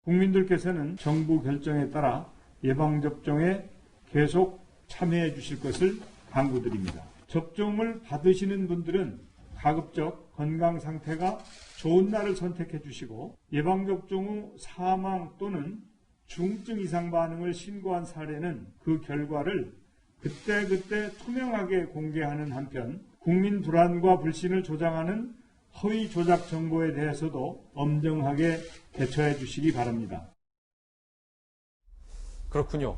국민들께서는 정부 결정에 따라 예방접종에 계속 참여해 주실 것을 당부드립니다. 접종을 받으시는 분들은 가급적 건강 상태가 좋은 날을 선택해 주시고 예방접종 후 사망 또는 중증 이상 반응을 신고한 사례는 그 결과를 그때그때 투명하게 공개하는 한편 국민 불안과 불신을 조장하는 허위 조작 정보에 대해서도 엄정하게 대처해 주시기 바랍니다. 그렇군요.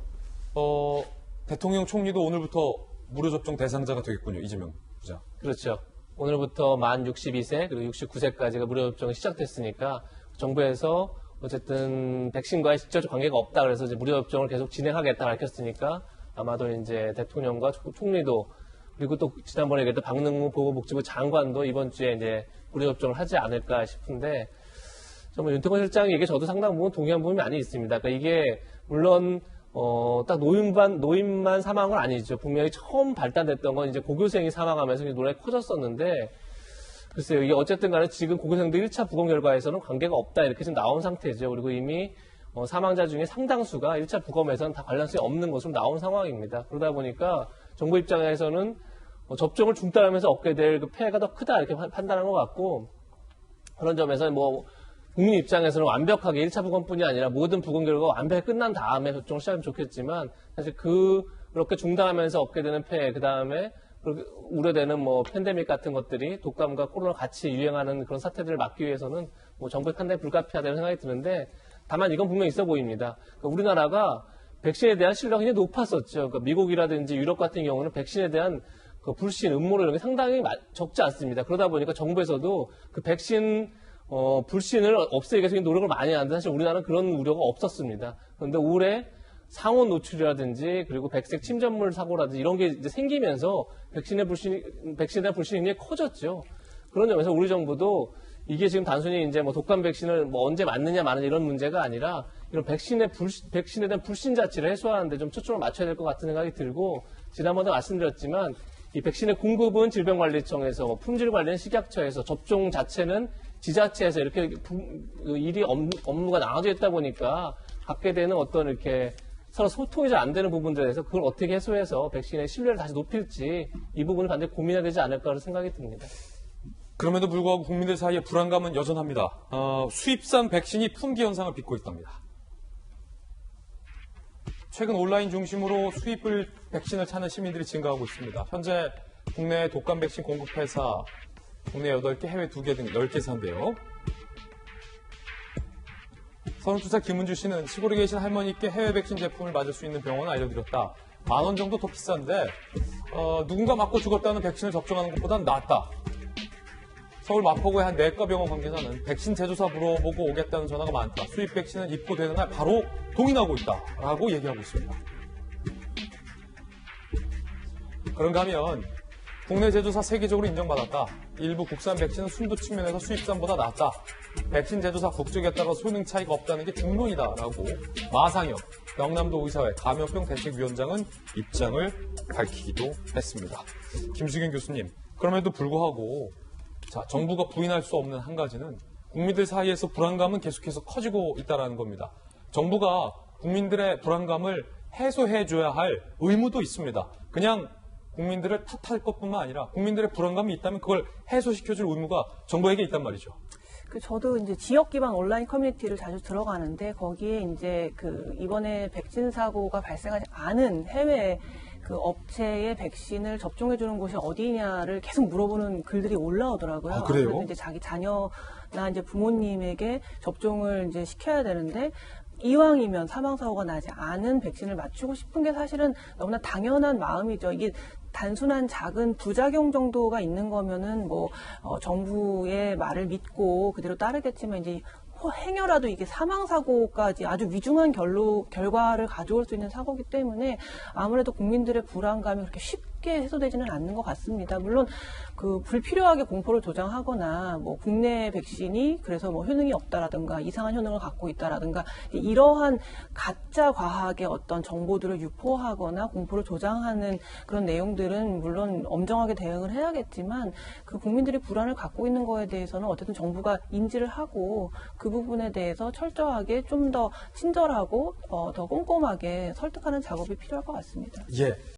대통령 총리도 오늘부터 무료 접종 대상자가 되겠군요. 이재명 부장. 그렇죠. 오늘부터 만 62세 그리고 69세까지가 무료 접종이 시작됐으니까 정부에서 어쨌든 백신과의 직접적 관계가 없다 그래서 이제 무료 접종을 계속 진행하겠다 밝혔으니까 아마도 이제 대통령과 총리도 그리고 또 지난번에 얘기했던 박능무 보건복지부 장관도 이번 주에 이제 무료 접종을 하지 않을까 싶은데 정말 윤태권 실장 얘기 저도 상당 부분 동의한 부분이 많이 있습니다. 그러니까 이게 물론 딱 노인만 사망은 아니죠. 분명히 처음 발단됐던 건 이제 고교생이 사망하면서 논란이 커졌었는데, 글쎄요, 이게 어쨌든 간에 지금 고교생들 1차 부검 결과에서는 관계가 없다, 이렇게 지금 나온 상태죠. 그리고 이미 사망자 중에 상당수가 1차 부검에서는 다 관련성이 없는 것으로 나온 상황입니다. 그러다 보니까 정부 입장에서는 접종을 중단하면서 얻게 될 그 폐해가 더 크다, 이렇게 판단한 것 같고, 그런 점에서는 국민 입장에서는 완벽하게 1차 부검뿐이 아니라 모든 부검 결과가 완벽히 끝난 다음에 접종을 시작하면 좋겠지만 사실 그렇게 중단하면서 얻게 되는 폐해, 그 다음에 우려되는 팬데믹 같은 것들이 독감과 코로나 같이 유행하는 그런 사태들을 막기 위해서는 정부의 판단이 불가피하다는 생각이 드는데 다만 이건 분명히 있어 보입니다. 그러니까 우리나라가 백신에 대한 신뢰가 굉장히 높았었죠. 그러니까 미국이라든지 유럽 같은 경우는 백신에 대한 그 불신, 음모론 이런 게 상당히 적지 않습니다. 그러다 보니까 정부에서도 그 백신 불신을 없애기 위해서 노력을 많이 하는데 사실 우리나라는 그런 우려가 없었습니다. 그런데 올해 상온 노출이라든지 그리고 백색 침전물 사고라든지 이런 게 이제 생기면서 백신에 대한 불신이 굉장히 커졌죠. 그런 점에서 우리 정부도 이게 지금 단순히 이제 독감 백신을 언제 맞느냐 마느냐 이런 문제가 아니라 이런 백신에 대한 불신 자체를 해소하는 데 좀 초점을 맞춰야 될 것 같은 생각이 들고 지난번에 말씀드렸지만 이 백신의 공급은 질병관리청에서 품질 관리는 식약처에서 접종 자체는 지자체에서 이렇게 업무가 나눠져 있다 보니까 갖게 되는 어떤 이렇게 서로 소통이 잘 안 되는 부분들에 대해서 그걸 어떻게 해소해서 백신의 신뢰를 다시 높일지 이 부분을 반드시 고민해야 되지 않을까 생각이 듭니다. 그럼에도 불구하고 국민들 사이에 불안감은 여전합니다. 수입산 백신이 품귀 현상을 빚고 있답니다. 최근 온라인 중심으로 수입을 백신을 찾는 시민들이 증가하고 있습니다. 현재 국내 독감 백신 공급 회사 국내 8개, 해외 2개 등 10개사인데요. 선우투자 김은주 씨는 시골에 계신 할머니께 해외 백신 제품을 맞을 수 있는 병원을 알려드렸다. 10,000원 정도 더 비싼데 누군가 맞고 죽었다는 백신을 접종하는 것보단 낫다. 서울 마포구의 한 내과 병원 관계자는 백신 제조사 물어보고 오겠다는 전화가 많다. 수입 백신은 입고되는 날 바로 동의나고 있다. 라고 얘기하고 있습니다. 그런가 하면 국내 제조사 세계적으로 인정받았다. 일부 국산 백신은 순도 측면에서 수입산보다 낫다. 백신 제조사 국적에 따라 효능 차이가 없다는 게 중론이다라고 마상혁 경남도 의사회 감염병 대책위원장은 입장을 밝히기도 했습니다. 김수균 교수님, 그럼에도 불구하고 정부가 부인할 수 없는 한 가지는 국민들 사이에서 불안감은 계속해서 커지고 있다는 겁니다. 정부가 국민들의 불안감을 해소해줘야 할 의무도 있습니다. 그냥 국민들을 탓할 것뿐만 아니라 국민들의 불안감이 있다면 그걸 해소시켜줄 의무가 정부에게 있단 말이죠. 저도 이제 지역 기반 온라인 커뮤니티를 자주 들어가는데 거기에 이제 이번에 백신 사고가 발생하지 않은 해외 업체의 백신을 접종해주는 곳이 어디냐를 계속 물어보는 글들이 올라오더라고요. 아, 그래요? 아무래도 이제 자기 자녀나 이제 부모님에게 접종을 이제 시켜야 되는데 이왕이면 사망사고가 나지 않은 백신을 맞추고 싶은 게 사실은 너무나 당연한 마음이죠. 이게 단순한 작은 부작용 정도가 있는 거면은 정부의 말을 믿고 그대로 따르겠지만 이제 행여라도 이게 사망사고까지 아주 위중한 결과를 가져올 수 있는 사고이기 때문에 아무래도 국민들의 불안감이 그렇게 쉽게 쉽게 해소되지는 않는 것 같습니다. 물론 그 불필요하게 공포를 조장하거나 뭐 국내 백신이 그래서 뭐 효능이 없다라든가 이상한 효능을 갖고 있다라든가 이러한 가짜 과학의 어떤 정보들을 유포하거나 공포를 조장하는 그런 내용들은 물론 엄정하게 대응을 해야겠지만 그 국민들이 불안을 갖고 있는 거에 대해서는 어쨌든 정부가 인지를 하고 그 부분에 대해서 철저하게 좀 더 친절하고 더 꼼꼼하게 설득하는 작업이 필요할 것 같습니다. 예.